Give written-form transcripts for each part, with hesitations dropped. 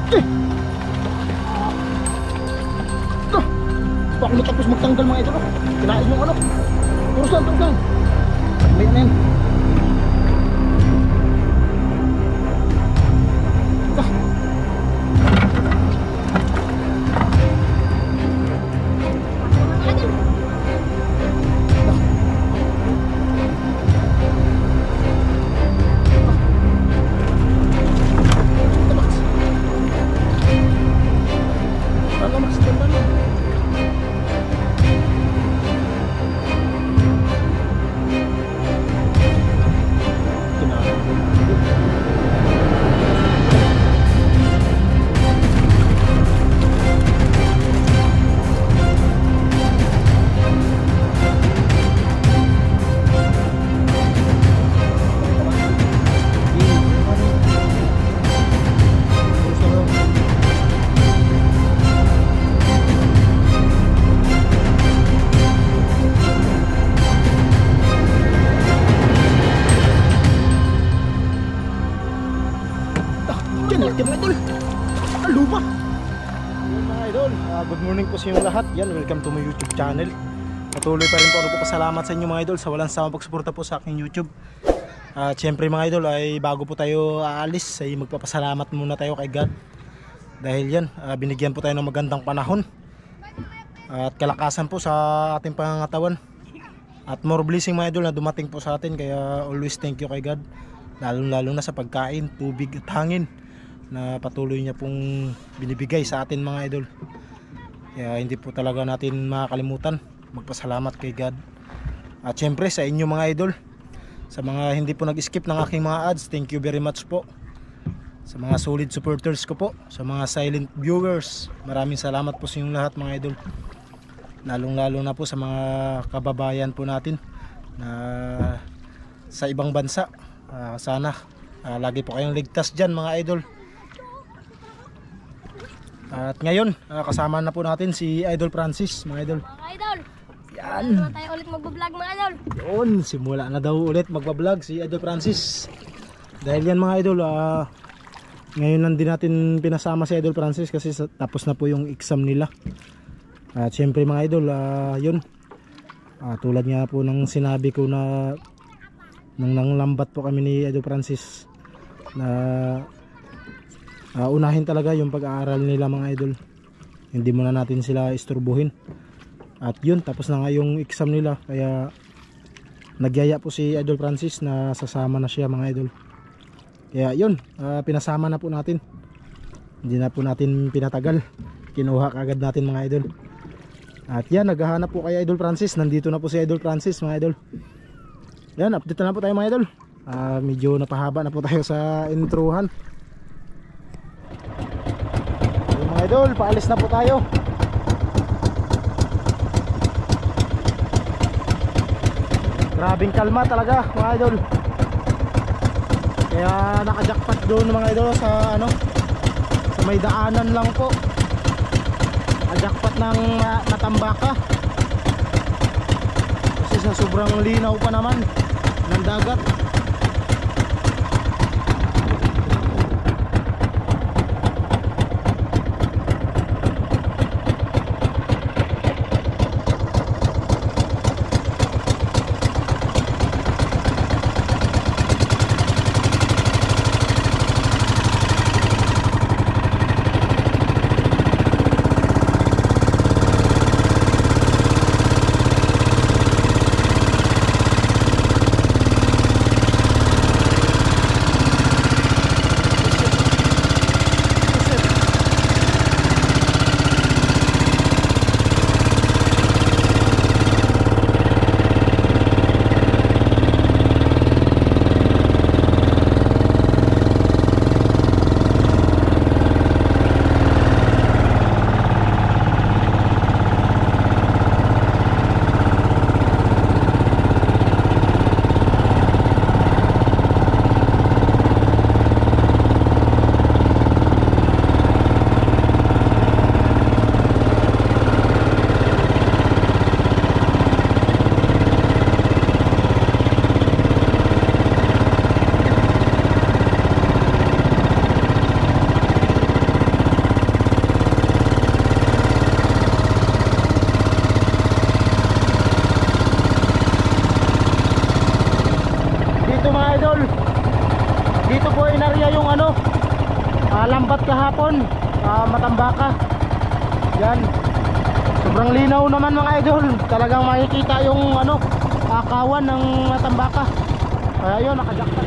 Baka mo tapos magtanggal mga idol. Kinain yung ano. Turusan, turusan. May ano yan. Good morning po sa inyong lahat. Yan, welcome to my YouTube channel. Patuloy pa rin po ako pasalamat sa inyo mga idol sa walang sawang pagsuporta po sa aking YouTube. Siyempre mga idol ay bago po tayo aalis ay magpapasalamat muna tayo kay God. Dahil yan, binigyan po tayo ng magandang panahon at kalakasan po sa ating pangangatawan. At more blessing mga idol na dumating po sa atin. Kaya always thank you kay God. Lalo na sa pagkain, tubig at hangin na patuloy niya pong binibigay sa atin mga idol. Kaya hindi po talaga natin makakalimutan magpasalamat kay God. At syempre sa inyo mga idol, sa mga hindi po nag-skip ng aking mga ads, thank you very much po. Sa mga solid supporters ko po, sa mga silent viewers, maraming salamat po sa inyong lahat mga idol. Lalong-lalo na po sa mga kababayan po natin na sa ibang bansa. Sana lagi po kayong ligtas dyan mga idol. At ngayon, kasama na po natin si Idol Francis, mga idol. Mga idol, yan. na tayo ulit magbablog mga idol. Yun, simula na daw ulit magbablog si Idol Francis. Dahil yan mga idol, ngayon lang din natin pinasama si Idol Francis kasi tapos na po yung exam nila. At syempre mga idol, yun. Tulad nga po ng sinabi ko na nung nanglambat po kami ni Idol Francis na unahin talaga yung pag-aaral nila mga idol. Hindi muna natin sila isturbuhin. At yun, tapos na nga yung exam nila. Kaya nagyaya po si Idol Francis na sasama na siya mga idol. Kaya yun, pinasama na po natin. Hindi na po natin pinatagal. Kinuha kagad natin mga idol. At yan, naghahanap po kay Idol Francis. Nandito na po si Idol Francis mga idol. Yan, update na po tayo mga idol. Medyo napahaba na po tayo sa introhan. Mga idol, paalis na po tayo. Grabing kalma talaga mga idol. Kaya nakajakpat doon mga idol sa sa may daanan lang po. Nakajakpat ng Matambaka. Kasi sa sobrang linaw pa naman ng dagat. Malambat kahapon, Matambaka. Yan. Sobrang linaw naman mga idol. Talagang makikita yung ano, kawan ng Matambaka. Kaya yun, nakajakpat.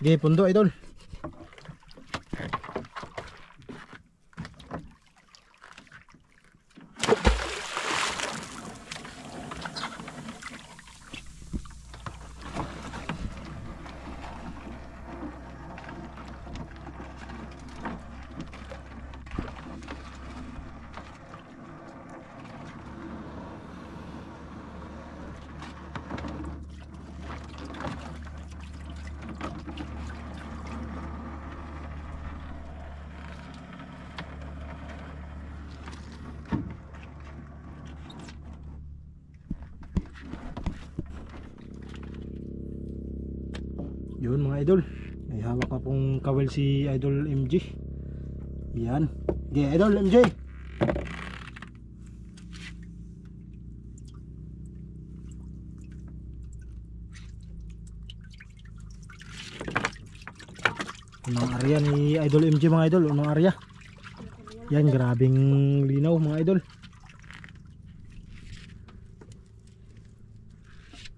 Sige, pundo idol. Yun mga idol, may hawak na pong kawel si Idol MJ. Yan. Okay, Idol MJ. Unang area ni Idol MJ mga idol, unang area. Yan, grabing linaw mga idol.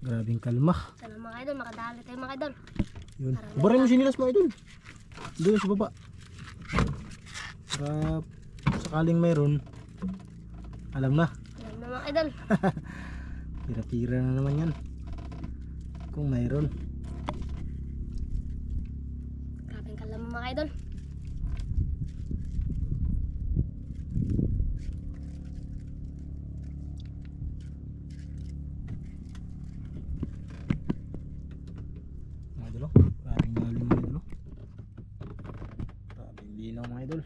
Grabing kalma. Sana mga idol, makadali tayo mga idol. Yun. Ubarin mo sinilas mo idol. Doon sa baba. Para sakaling mayroon, alam na. Alam na mga idol. Tira-tira na naman yan. Kung mayroon. Grabe ang kalam mga idol. Mga idol, grabing lalim mga idol. Grabing linaw mga idol.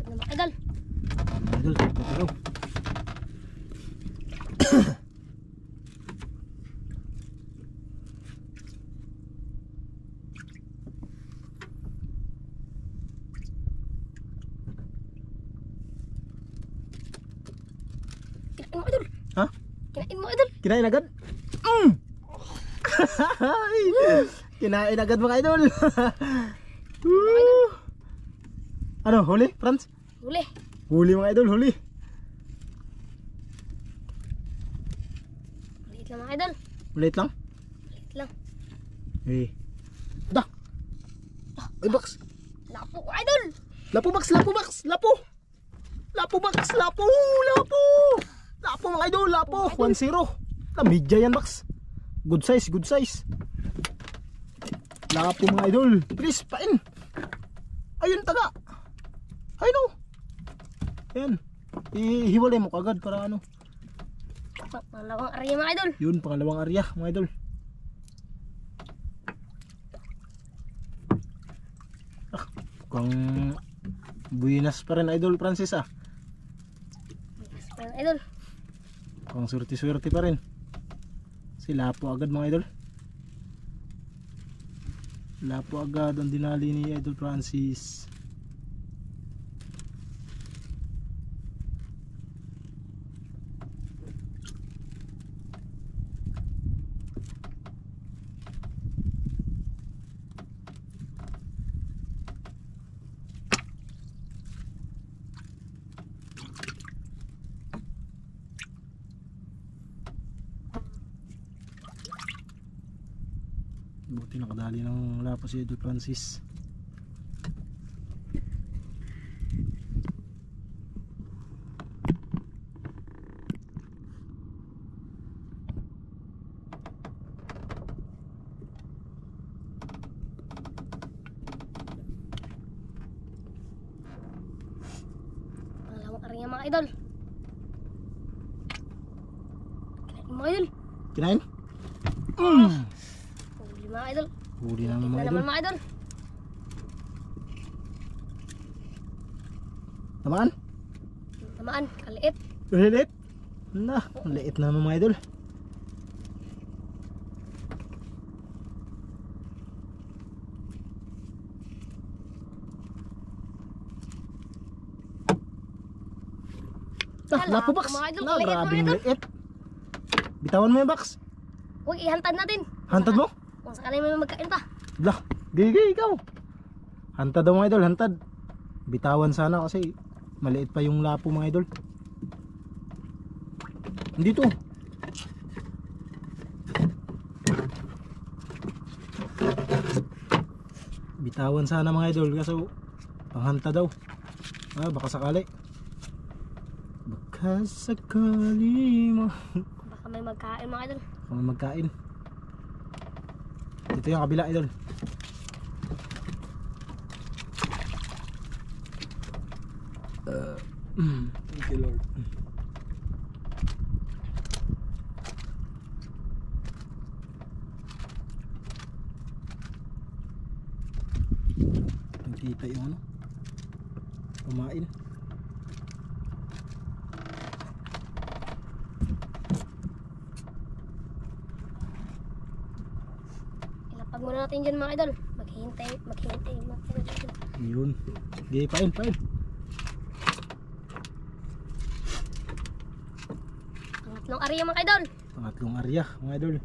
Mga idol. Mga idol, tutulaw. Kinain mo idol. Ha? Kinain mo idol. Kinain agad? Kinain agad mga idol. Ano, huli, Franz? Huli. Huli mga idol, huli. Maliit lang mga idol. Ulit lang. Maliit lang. Eh. Da. Ay, Bax. Lapo mga idol. Lapo, Bax, lapo, Bax, lapo. Lapo, Bax, lapo, lapo. Lapo mga idol, lapo. 1-0. Namidya yan, Bax. Good size, good size. Lapo mga idol. Please, pain. Ayun, taga. Ayun o. Ayan. Ihiwalay mo kagad para ano. Pangalawang area mga idol. Yun, pangalawang area mga idol. Mukhang buinas pa rin idol Francis ah. Mga idol. Mukhang swerte-swerte pa rin. Sila po agad mga idol. Lapo agad ang dinali ni Idol Francis. Buti nakadali ng lapo si Idol Francis. Pangalawang area mga idol. Mga idol. Kinain? Huli mga idol. Huli naman mga Na idol. naman mga idol. Tamaan? Tamaan. Kaliit. Liit? Na, liit naman mga idol. Lapo Bax. Mga idol, Na, liit, mga grabing idol. liit. Bitawan mo yung Bax. Huwag ihantad natin. Hantad mo? Kung sakali may magkain pa. Lah, gigi ikaw. Hantad daw mga idol, hantad. Bitawan sana kasi maliit pa yung lapo mga idol. Dito. Bitawan sana mga idol kasi panghanta daw. Ah, baka sakali. Baka sakali mo. Baka may magkain mga idol. Kung magkain. Dito yung kabila idol. Thank you Lord. Nakita yung ano, kumain. Ilapag muna natin dyan mga idol. Maghihintay mga idol. Yun. Sige, pain. Pangatlong area mga idol. Pangatlong area mga idol.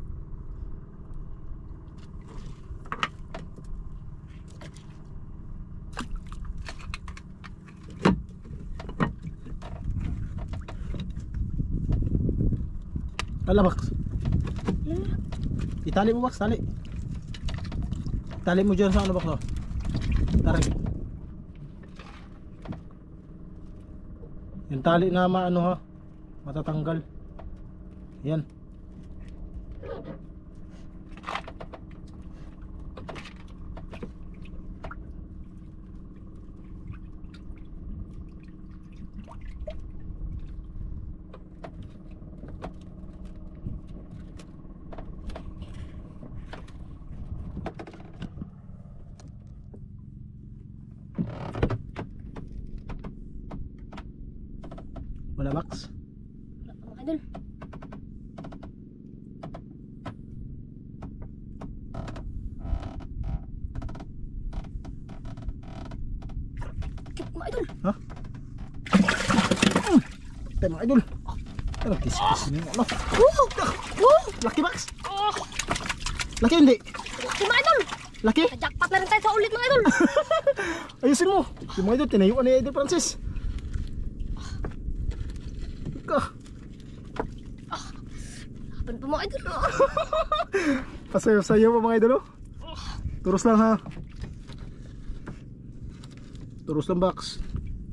Bax. Itali mo Bax, tali. Tali mo dyan sa ano Bax, oh. Tarik. Yung tali na maano ha, matatanggal. Yan. Wala Bax. Wala pa mga idol. Mga idol. Ha? Tayo mga idol. Ano, kis-kis niyo ano? Laki Bax. Laki hindi? Laki mga idol. Laki? Jackpot na rin tayo sa ulit mga idol. Ayusin mo. Yung mga idol, tinayuan ni Idol Francis. Ika. Laban pa mga idol. Pasayo-sayo pa mga idol oh. Turos lang ha. Turos lang box.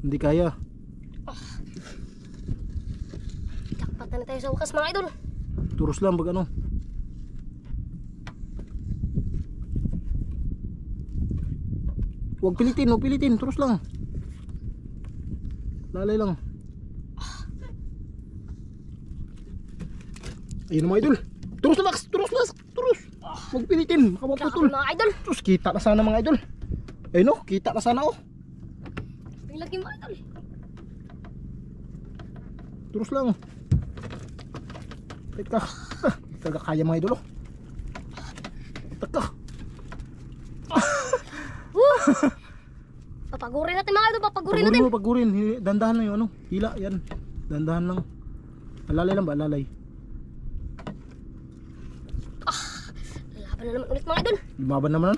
Hindi kaya. Jackpot na rin tayo sa wakas mga idol. Turos lang pag ano. Huwag pilitin, turos lang. Lalay lang. Ayun mga idol. Turos na Max, turos. Huwag pilitin, Grabe makapaputol. mga idol. Sus, kita na sana mga idol. Ayun oh, kita na sana oh. Ang laki mga idol. Turos lang. Teka. Talaga kaya mga idol oh. Teka. Papagurin natin mga idol. Papagurin natin. Pagurin. Dandahan lang yung ano. Hila, yan. Dandahan lang. Alalay lang ba? Alalay. Laban na naman ulit mga idol. Lumaban naman.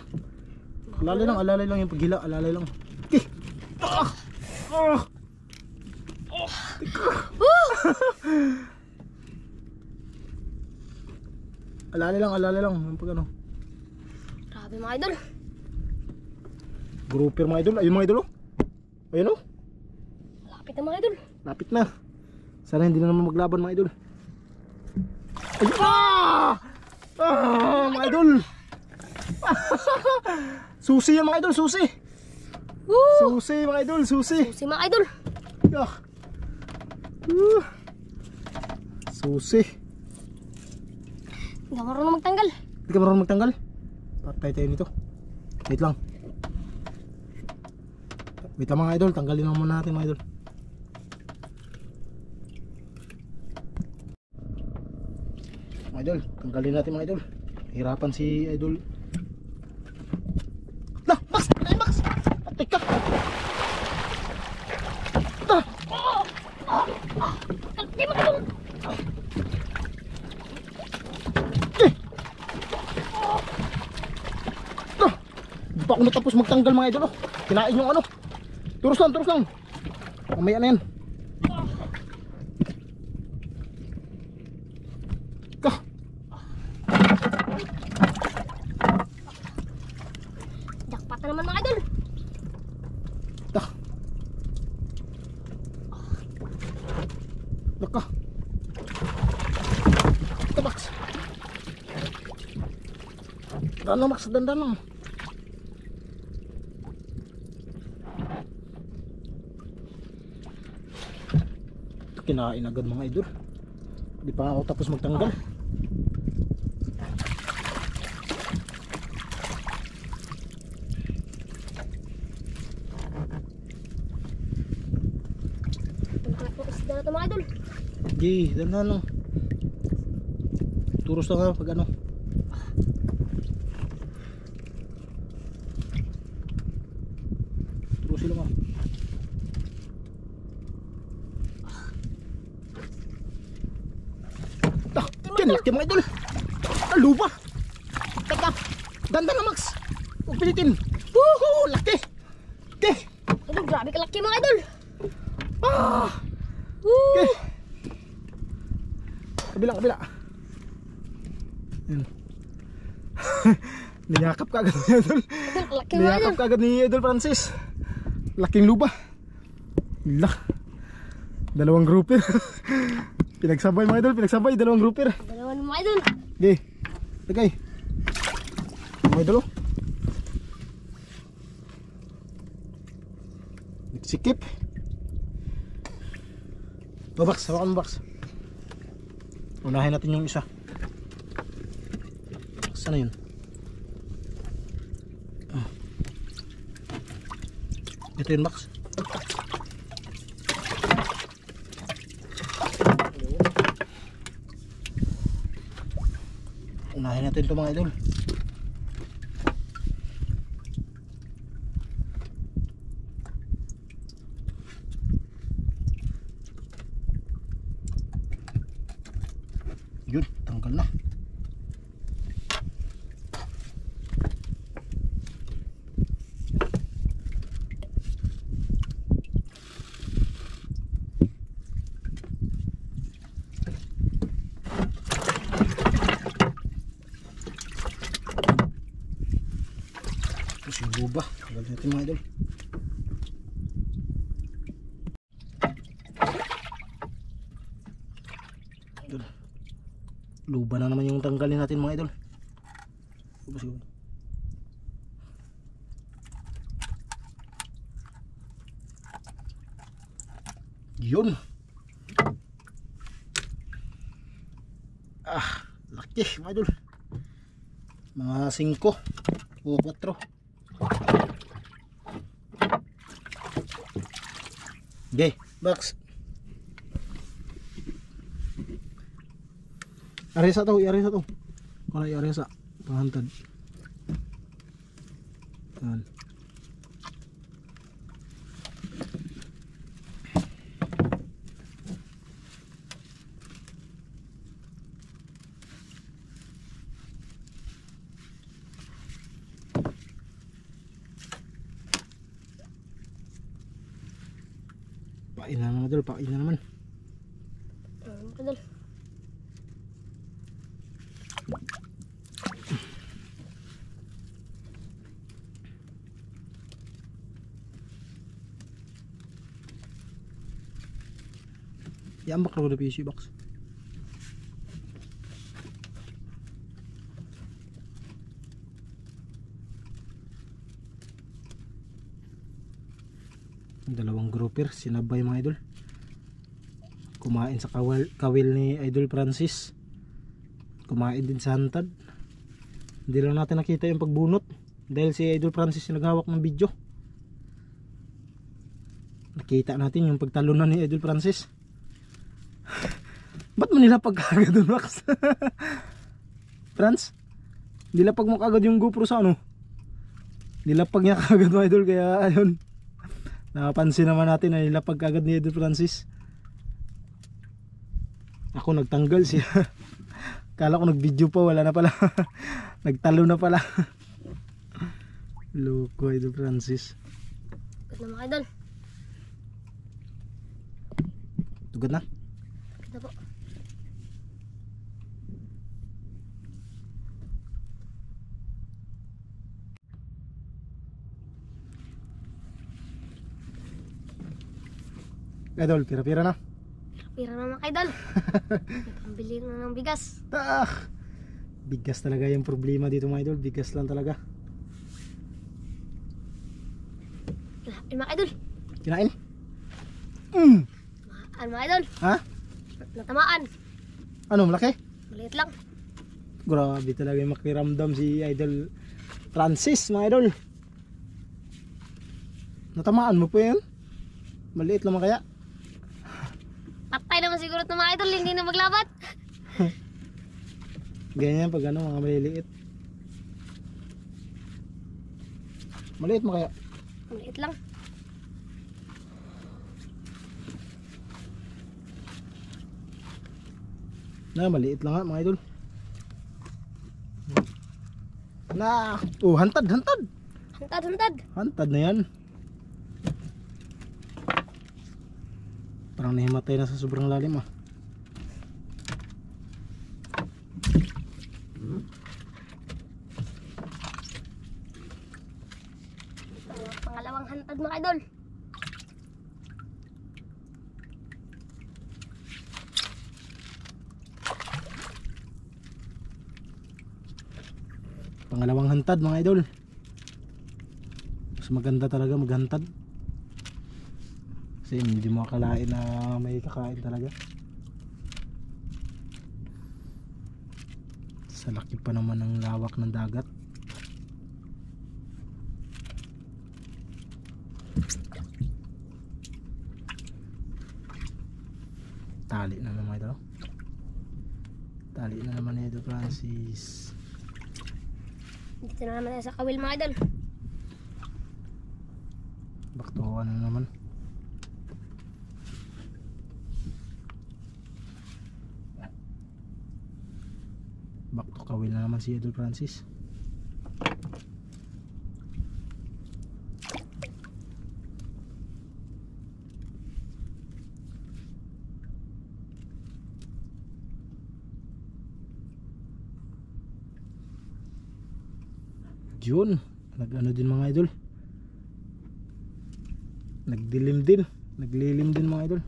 Alalay lang yung paghila. Alalay lang. Okay. Alalay lang. Yung pag ano. Grabe mga idol. Grouper mga idol. Ayun mga idol oh. Ayun oh. Lapit na mga idol. Lapit na. Sana hindi na naman maglaban mga idol. Ayun! Mga idol. Susi yan mga idol. Susi mga idol. Susi Susi mga idol. Susi. Hindi ka marunong magtanggal. Hindi ka marunong magtanggal. Patay tayo nito. Wait lang mga idol. Tanggalin lang muna natin mga idol. Mga idol, tanggalin natin mga idol. Hirapan si idol. Nah, Max! Patay ka! Hindi mga idol. Hindi pa ako natapos magtanggal mga idol oh. Kinain yung ano. Turos lang. Mamaya na yan. Jackpot na naman mga idol. Laka. Ito Max. Dandan lang. Kinain agad mga idol. Hindi pa ako tapos magtanggal. Isda na ito mga idol. Dandan lang. Turos lang ha pag ano. Turusin lang ha. Laki mga idol. Lupa. Teka. Dandan na Max. Huwag pilitin. Woohoo! Laki. Okay. Idol, grabe ka laki mga idol. Okay. Kabila. Yan. Niyakap ka agad ni idol. Idol, laki mga idol. Niyakap ka agad ni Idol Francis. Laking lupa. Dalawang grouper. Pinagsabay mga idol, dalawang grouper. Dalawan mga idol. Okay. Lagay. Mga idol oh. Nagsikip. Box, hawakan mo box. Unahin natin yung isa. Sana yun? Ito yun box. Unahin natin ito mga idol. Yun, tanggal na. Luba, tagal natin mga idol. Idol. Luba na naman yung tanggalin natin mga idol. Luba siguro. Yun. Laki mga idol. Mga 5 o 4. Okay, box. Aresa to, aresa to. Kung ay aresa, pahantad. Yan. Pain na naman idol, pain na naman. Idol. Iambak lang ko na PC box. Dalawang grouper sinabay mga idol. Kumain sa kawil ni Idol Francis. Kumain din sa hantad. Hindi lang natin nakita yung pagbunot dahil si Idol Francis yung naghawak ng video. Nakita natin yung pagtalunan ni Idol Francis. Ba't mo nilapag kagad doon, Max? Franz, nilapag mo kagad yung GoPro sa ano? Nilapag niya kagad mga idol, kaya ayun, napansin naman natin na nilapag kagad ni Idol Francis. Ako nagtanggal siya. Kala ko nag-video pa, wala na pala. Nagtalo na pala. Loko Idol Francis. Good na mga idol. Tugad na? Good na po. Idol, pira-pira na. Pira na mga idol. Pambili na ng bigas. Bigas talaga yung problema dito mga idol. Bigas lang talaga. Kinain mga idol. Kinain? Ano mga idol? Ha? Natamaan. Ano, malaki? Maliit lang. Grabe talaga yung makiramdam si Idol Francis mga idol. Natamaan mo po yan? Maliit naman kaya? Patay naman siguro ng mga idol. Hindi na maglabat. Ganyan pag ano, mga maliliit. Maliit mo kaya? Maliit lang. Na, maliit lang nga mga idol. Na, oh, hantad, hantad. Hantad, hantad. Hantad na yan. Parang nahimatay na sa sobrang lalim ah. Pangalawang hantad mga idol. Pangalawang hantad mga idol. Mas maganda talaga maghantad. Kasi hindi mo akalain na may kakain talaga. Sa laki pa naman ng lawak ng dagat. Tali na naman ito. Tali na naman ito Francis. Dito na naman sa kawil mga idol. Baktuhan na naman. Back to kawil na naman si Idol Francis. Yun, Nag-ano din mga idol. Nagdilim din. Naglilim din mga idol.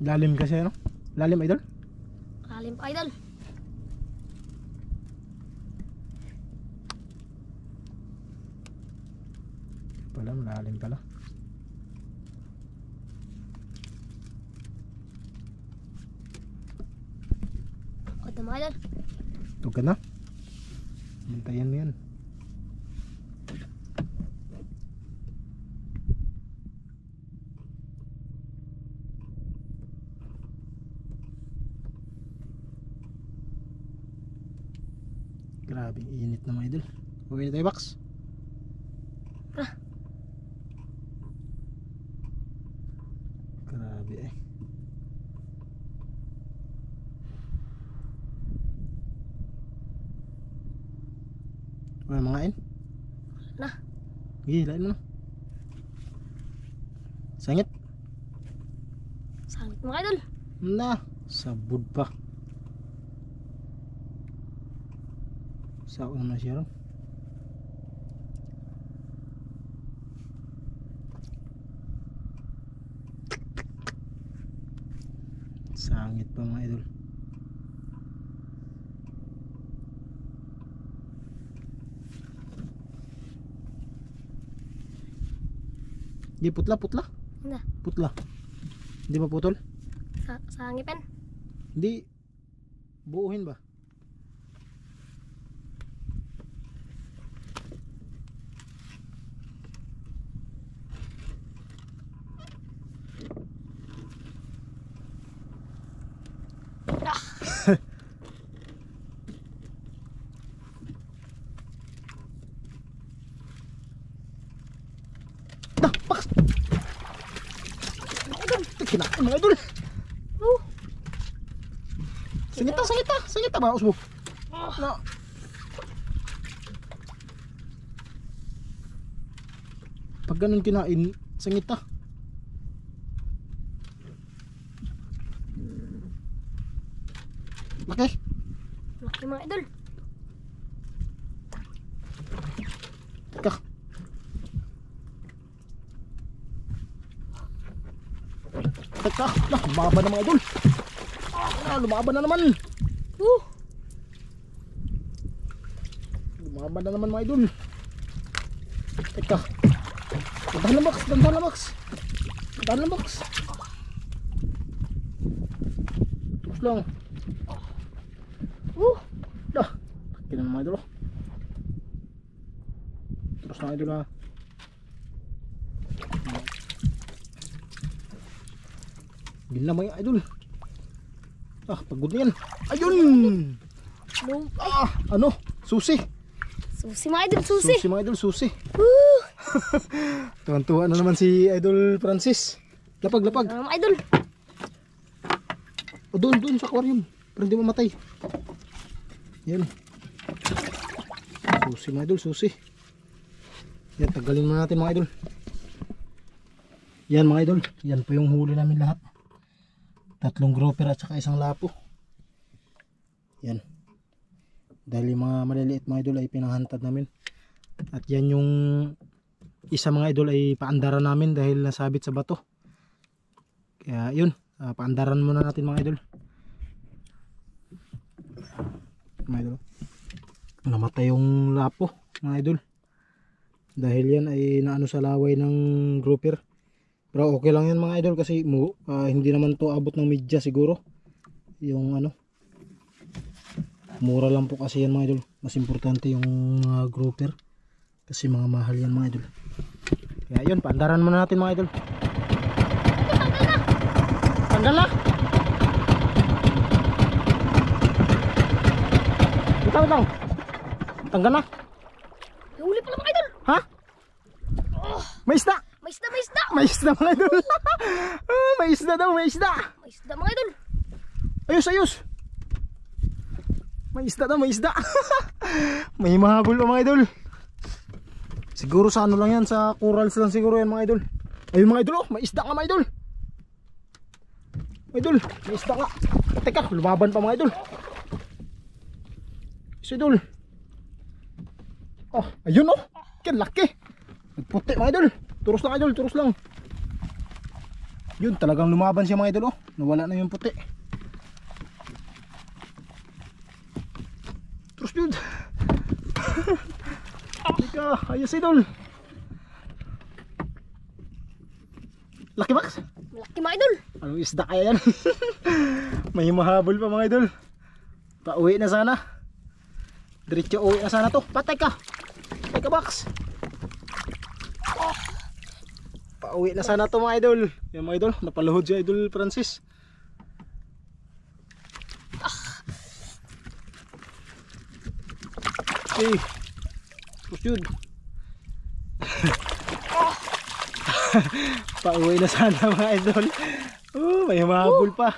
Lalim kasi ano? Lalim idol? Lalim pa idol. Pala, malalim pala. Kod na mga idol. Tug ka na. Bantayan mo yan. Grabe, init na mga idol. Okay na tayo, Bax? Grabe eh. Wala mga in? Na. Sige, lain mo na. Sangit. Sangit mga idol. Na, sabod pa. Saon na siya ron. Sangit pa mga idol. Di putla. Na. Putla. Hindi ba putol? Sangipan. Hindi. Buuhin ba? Dah, Bax. Kinain mga idol. Sangita ba usbo? Na. Pag ganun kinain, sangita. Laki. Laki mga idol. Teka. Lah, lumaban na mga idol. Lumaban na naman. Lumaban na naman mga idol. Teka. Dandan na box. Terus lang. Dah. Kailan mga idol. Terus na idol ha. Gila mga idol. Pagod na yan. Ayun. Ano? Susi. Susi mga idol, susi. Susi mga idol, susi. Tuwan-tuwa na naman si Idol Francis. Lapag. Mga idol. O doon sa aquarium. Para hindi mamatay. Yan. Susi mga idol, susi. Yan, tagalin mo natin mga idol. Yan mga idol. Yan po yung huli namin lahat. 3 grouper at saka 1 lapo. Yan. Dahil yung mga maliliit mga idol ay pinahantad namin. At yan yung isa mga idol ay paandaran namin dahil nasabit sa bato. Kaya yun, paandaran muna natin mga idol. Mga idol. Namatay yung lapo mga idol. Dahil yan ay naano sa laway ng grouper. Pero okay lang yan mga idol kasi hindi naman to abot ng media siguro. Yung ano. Mura lang po kasi yan mga idol. Mas importante yung grouper. Kasi mga mahal yan mga idol. Kaya yun, paandaran muna natin mga idol. Tanggal na! Ikaw lang. Tanggal na. May huli pala mga idol. Ha? May isda! May isda mga idol. May isda daw, may isda. May isda mga idol. Ayos. May isda daw, may isda. May mahabol pa mga idol. Siguro sa ano lang yan, sa corals lang siguro yan mga idol. Ayun mga idol, may isda nga mga idol. Mga idol, may isda nga. Teka, lumaban pa mga idol. Isa idol. Oh, ayun oh. Yan, laki. Nagputi mga idol. Turos lang idol, turos lang. Yun, talagang lumaban siya mga idol oh. Nawala na yung puti. Turos yun. Teka, ayos idol. Laki Max. Malaki mga idol. Anong isda kaya yan? May mahabol pa mga idol. Pauwi na sana. Diretso uwi na sana to. Patay ka. Patay ka Max. Pauwi na sana to mga idol. Yan mga idol, napaluhod si Idol Francis. Okay. Push yun. Pauwi na sana mga idol. May mahabol pa.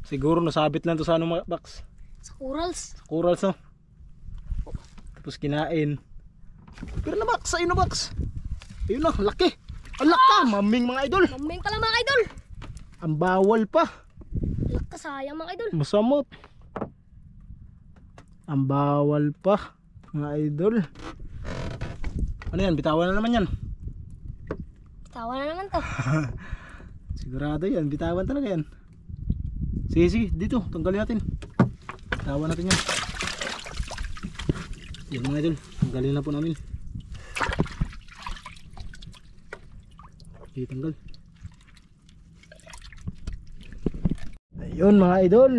Siguro nasabit lang to sa anong box. Sa corals. Sa corals no. Tapos kinain. Pero na box, ayun na box. Ayun na, laki. Ang laka, maming mga idol. Maming pala mga idol. Ang bawal pa. Laka sayang mga idol. Masamot. Ang bawal pa mga idol. Ano yan, bitawan na naman yan. Tawa na naman to. Sigurado yan, bitawan talaga yan. Sige, dito, tanggalin natin. Bitawan natin yan. Yan mga idol, tanggalin na po namin. Okay, tanggal. Ayun mga idol.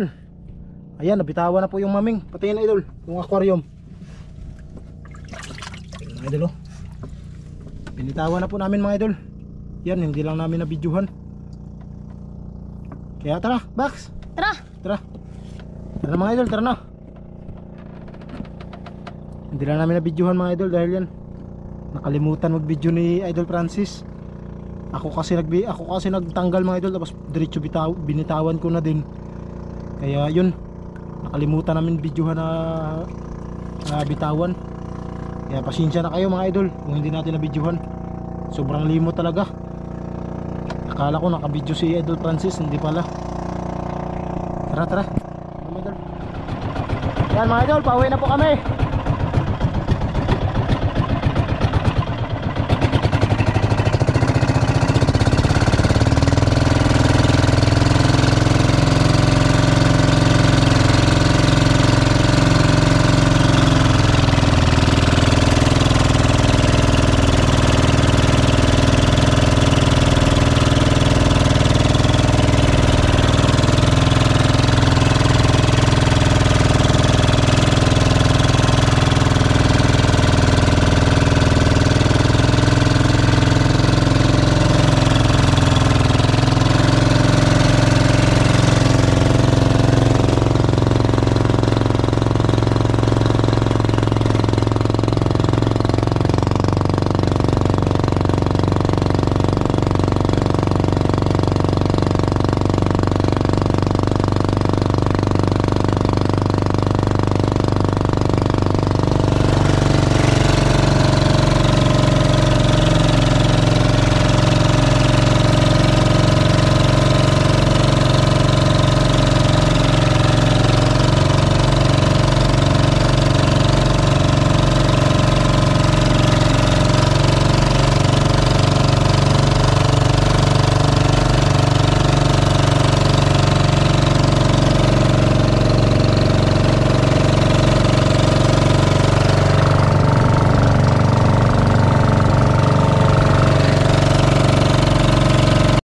Ayan, nabitawan na po yung maming. Patayin na idol, yung aquarium. Ayun mga idol oh. Binitawan na po namin mga idol. Yan, hindi lang namin na-videohan. Kaya tara, Bax. Tara. Tara. Tara mga idol, tara na. Hindi lang namin na-videohan mga idol dahil yan nakalimutan mag-video ni Idol Francis. Ako kasi nagtanggal mga idol tapos diretso binitawan ko na din. Kaya yun, nakalimutan namin videohan na bitawan. Kaya pasensya na kayo mga idol kung hindi natin na-videohan. Sobrang limot talaga. Akala ko naka-video si Idol Francis, hindi pala. Tara, tara. Yan mga idol, pauwi na po kami.